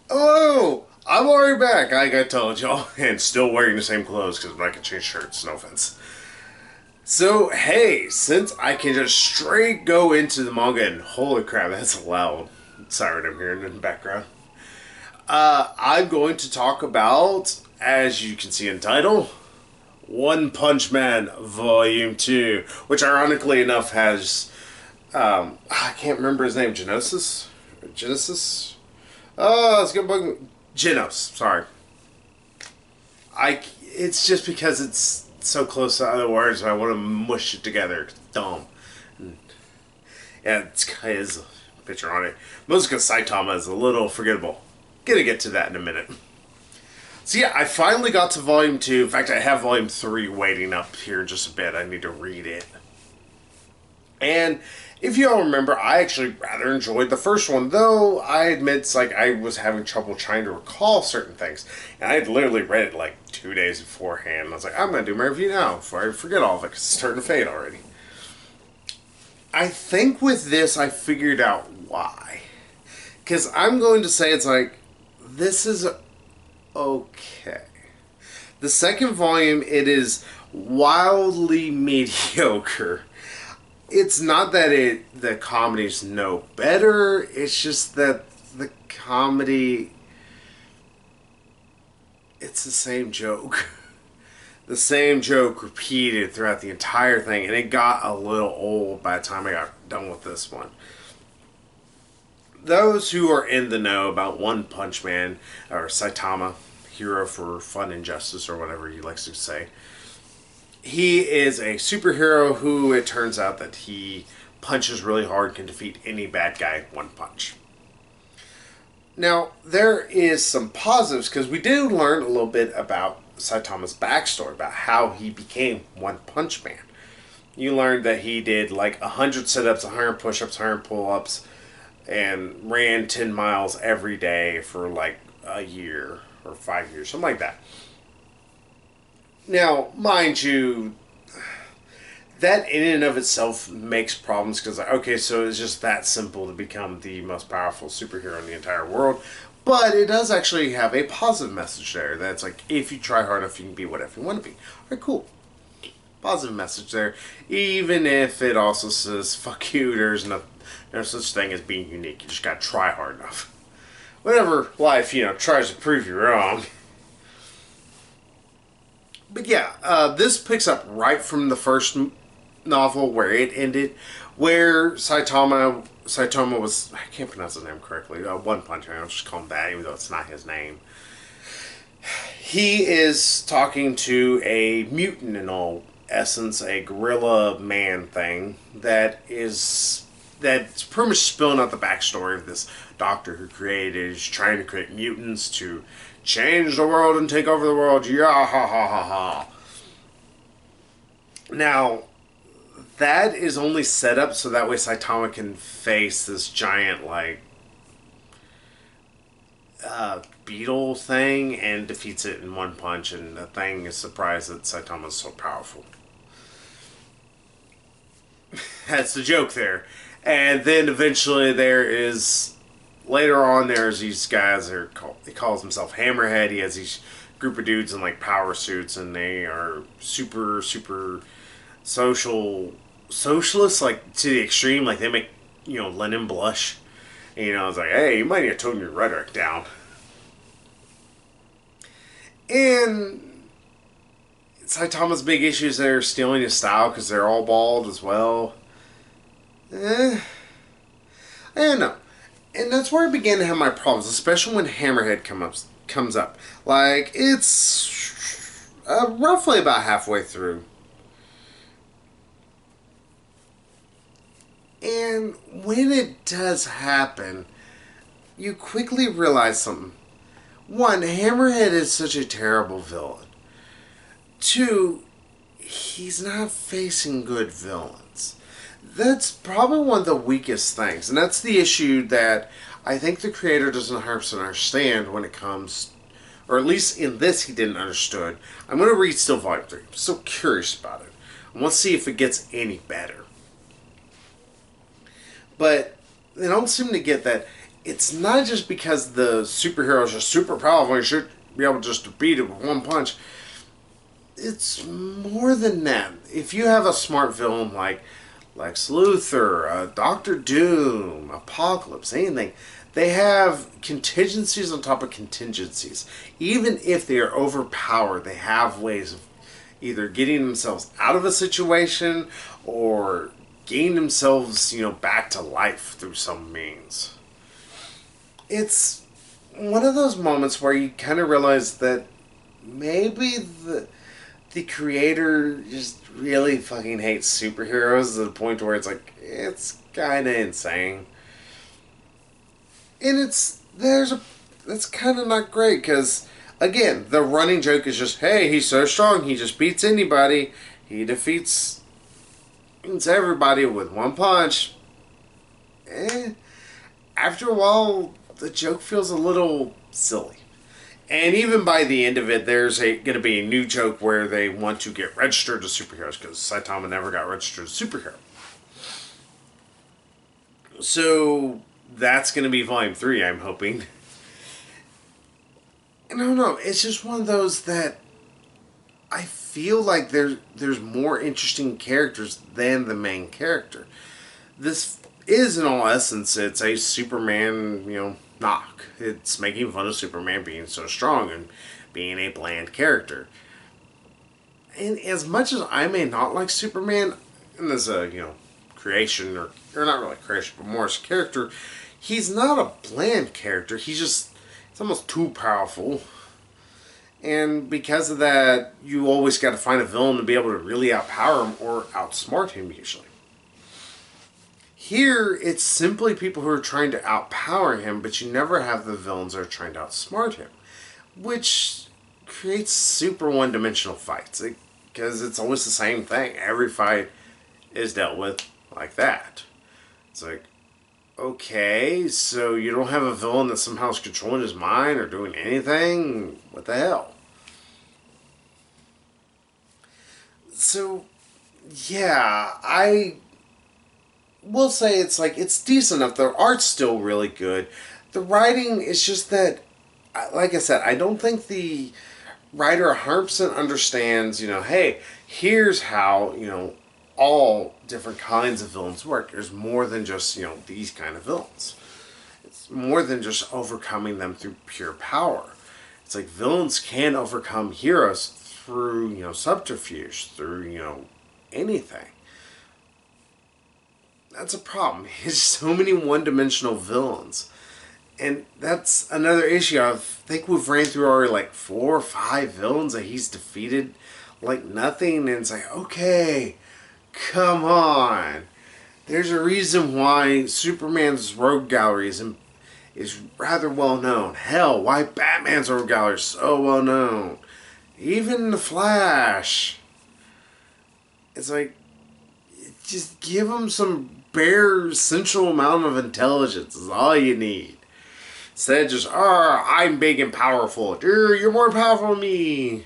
Hello! I'm already back, like I told y'all, and still wearing the same clothes because I can change shirts, no offense. So, hey, since I can just straight go into the manga and holy crap, that's a loud siren I'm hearing in the background. I'm going to talk about, as you can see in the title, One Punch Man Volume 2, which ironically enough has, I can't remember his name, Genesis? Genesis? Oh, it's gonna bug me. Genos, sorry. It's just because it's so close to other words, I want to mush it together. It's dumb. Yeah, it's his picture on it. Mostly because Saitama is a little forgettable. Gonna get to that in a minute. So yeah, I finally got to Volume 2. In fact, I have Volume 3 waiting up here in just a bit. I need to read it. And if you all remember, I actually rather enjoyed the first one, though I admit it's like I was having trouble trying to recall certain things. And I had literally read it like 2 days beforehand. I was like, I'm going to do my review now before I forget all of it because it's starting to fade already. I think with this, I figured out why. Because I'm going to say it's like, this is okay. The second volume, it is wildly mediocre. It's not that the comedy's no better. It's just that the comedy, it's the same joke. The same joke repeated throughout the entire thing, and it got a little old by the time I got done with this one. Those who are in the know about One Punch Man, or Saitama, hero for fun and justice, or whatever he likes to say, he is a superhero who it turns out that he punches really hard, can defeat any bad guy in one punch. Now, there is some positives because we did learn a little bit about Saitama's backstory, about how he became One Punch Man. You learned that he did like 100 sit-ups, 100 push-ups, 100 pull-ups, and ran 10 miles every day for like a year or 5 years, something like that. Now, mind you, that in and of itself makes problems because, okay, so it's just that simple to become the most powerful superhero in the entire world. But it does actually have a positive message there. That's like, if you try hard enough, you can be whatever you want to be. Alright, cool. Positive message there. Even if it also says, fuck you, there's no such thing as being unique. You just gotta try hard enough. Whatever life, tries to prove you wrong. But yeah, this picks up right from the first novel where it ended, where Saitama was, I can't pronounce his name correctly, One Punch Man, I'll just call him that even though it's not his name. He is talking to a mutant in all essence, a gorilla man thing that's pretty much spilling out the backstory of this doctor who created, is trying to create mutants to change the world and take over the world. Yeah, ha ha ha ha. Now, that is only set up so that way Saitama can face this giant, like, beetle thing and defeats it in one punch, and the thing is surprised that Saitama is so powerful. That's the joke there. And then eventually later on there's these guys, he calls himself Hammerhead. He has these group of dudes in like power suits, and they are super, super socialists, like to the extreme. Like they make, Lenin blush. And, it's like, hey, you might need to tone your rhetoric down. And Saitama's big issue is they're stealing his style because they're all bald as well. I don't know. And that's where I began to have my problems, especially when Hammerhead comes up. Like, it's roughly about halfway through. And when it does happen, you quickly realize something. One, Hammerhead is such a terrible villain. Two, he's not facing good villains. That's probably one of the weakest things. And that's the issue that I think the creator doesn't 100% understand when it comes, or at least in this he didn't understood. I'm going to read still Volume 3. I'm so curious about it. I want to see if it gets any better. But they don't seem to get that it's not just because the superheroes are super powerful, you should be able to just to beat it with one punch. It's more than that. If you have a smart villain like Lex Luthor, Doctor Doom, Apocalypse, anything, they have contingencies on top of contingencies. Even if they are overpowered, they have ways of either getting themselves out of a situation or getting themselves, back to life through some means. It's one of those moments where you kind of realize that maybe the creator just really fucking hates superheroes to the point where it's like it's kind of insane, and that's kind of not great because again the running joke is just hey he's so strong he just beats anybody, he defeats everybody with one punch. After a while the joke feels a little silly. And even by the end of it, there's going to be a new joke where they want to get registered as superheroes because Saitama never got registered as a superhero. So that's going to be Volume 3, I'm hoping. And I don't know, it's just one of those that I feel like there's more interesting characters than the main character. This is, in all essence, it's a Superman, knock. It's making fun of Superman being so strong and being a bland character. And as much as I may not like Superman, and as a, creation, or not really creation, but more as a character, he's not a bland character. He's almost too powerful. And because of that, you always got to find a villain to be able to really outpower him or outsmart him, usually. Here, it's simply people who are trying to outpower him, but you never have the villains that are trying to outsmart him. Which creates super one-dimensional fights. Because it's always the same thing. Every fight is dealt with like that. It's like, okay, so you don't have a villain that somehow is controlling his mind or doing anything? What the hell? So, yeah, I will say it's decent enough. The art's still really good. The writing is just that, like I said, I don't think the writer 100% understands, hey, here's how, all different kinds of villains work. There's more than just, these kind of villains. It's more than just overcoming them through pure power. It's like villains can overcome heroes through, subterfuge, through, anything. That's a problem. There's so many one-dimensional villains. And that's another issue. I think we've ran through already 4 or 5 villains that he's defeated like nothing. And it's like, okay, come on. There's a reason why Superman's rogue gallery is rather well known. Hell, why Batman's rogue gallery is so well known. Even the Flash. It's like, just give him some bare essential amount of intelligence is all you need. Instead of just, I'm big and powerful. You're more powerful than me.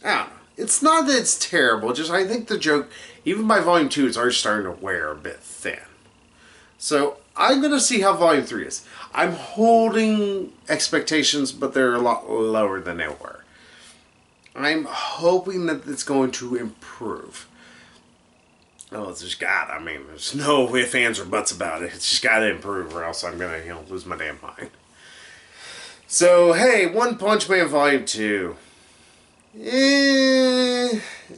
I don't know. It's not that it's terrible, just I think the joke, even by Volume 2, it's already starting to wear a bit thin. So, I'm going to see how Volume 3 is. I'm holding expectations, but they're a lot lower than they were. I'm hoping that it's going to improve. Oh, it's just there's no ifs, ands, or buts about it. It's just got to improve or else I'm going to, lose my damn mind. So, hey, One Punch Man Volume 2.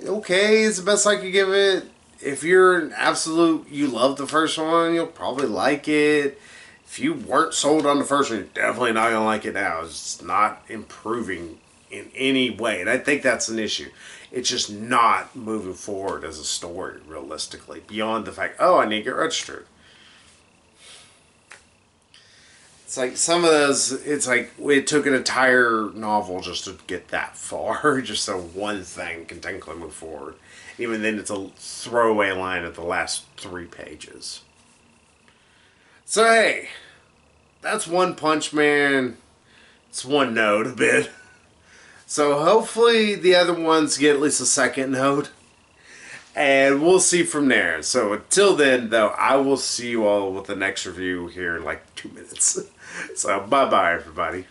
Okay, it's the best I could give it. If you're an absolute, you love the first one, you'll probably like it. If you weren't sold on the first one, you're definitely not going to like it now. It's not improving in any way. And I think that's an issue. It's just not moving forward as a story, realistically. Beyond the fact, I need to get registered. It's like some of those, it's like it took an entire novel just to get that far. Just so one thing can technically move forward. Even then, it's a throwaway line at the last 3 pages. So, hey, that's One Punch Man. It's one note a bit. So hopefully the other ones get at least a second note. And we'll see from there. So until then, though, I will see you all with the next review here in like 2 minutes. So bye-bye, everybody.